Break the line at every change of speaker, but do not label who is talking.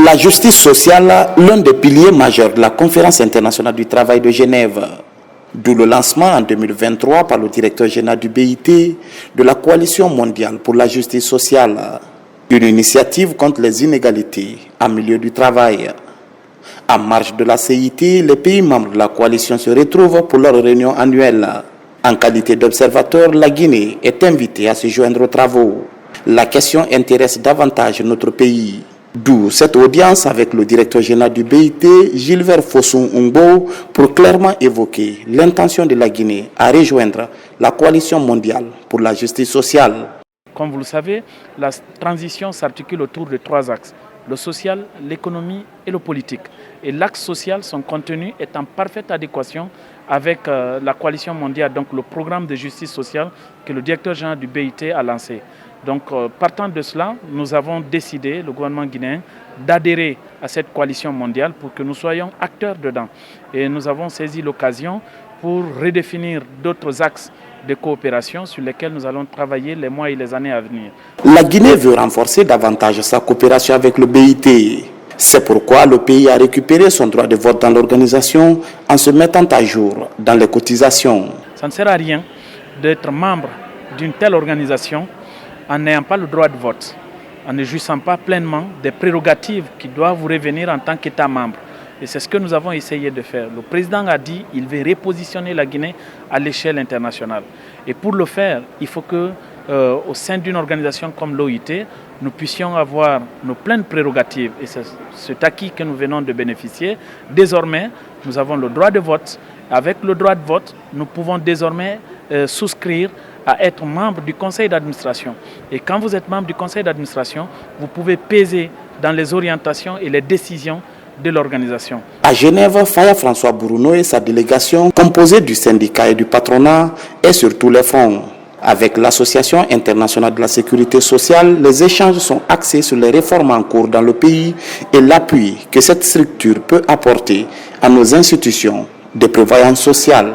La justice sociale, l'un des piliers majeurs de la Conférence internationale du travail de Genève. D'où le lancement en 2023 par le directeur général du BIT de la Coalition mondiale pour la justice sociale. Une initiative contre les inégalités en milieu du travail. En marge de la CIT, les pays membres de la coalition se retrouvent pour leur réunion annuelle. En qualité d'observateur, la Guinée est invitée à se joindre aux travaux. La question intéresse davantage notre pays. D'où cette audience avec le directeur général du BIT, Gilbert Fossou-Ngbo, pour clairement évoquer l'intention de la Guinée à rejoindre la coalition mondiale pour la justice sociale.
Comme vous le savez, la transition s'articule autour de 3 axes. Le social, l'économie et le politique. Et l'axe social, son contenu est en parfaite adéquation avec la coalition mondiale, donc le programme de justice sociale que le directeur général du BIT a lancé. Donc partant de cela, nous avons décidé, le gouvernement guinéen, d'adhérer à cette coalition mondiale pour que nous soyons acteurs dedans. Et nous avons saisi l'occasion pour redéfinir d'autres axes de coopération sur lesquels nous allons travailler les mois et les années à venir.
La Guinée veut renforcer davantage sa coopération avec le BIT. C'est pourquoi le pays a récupéré son droit de vote dans l'organisation en se mettant à jour dans les cotisations.
Ça ne sert à rien d'être membre d'une telle organisation en n'ayant pas le droit de vote, en ne jouissant pas pleinement des prérogatives qui doivent vous revenir en tant qu'État membre. Et c'est ce que nous avons essayé de faire. Le président a dit qu'il veut repositionner la Guinée à l'échelle internationale. Et pour le faire, il faut que, au sein d'une organisation comme l'OIT, nous puissions avoir nos pleines prérogatives. Et c'est cet acquis que nous venons de bénéficier. Désormais, nous avons le droit de vote. Avec le droit de vote, nous pouvons désormais souscrire à être membre du conseil d'administration. Et quand vous êtes membre du conseil d'administration, vous pouvez peser dans les orientations et les décisions de l'organisation.
À Genève, Faya François Bourouno et sa délégation, composée du syndicat et du patronat, est sur tous les fronts. Avec l'Association internationale de la sécurité sociale, les échanges sont axés sur les réformes en cours dans le pays et l'appui que cette structure peut apporter à nos institutions de prévoyance sociale.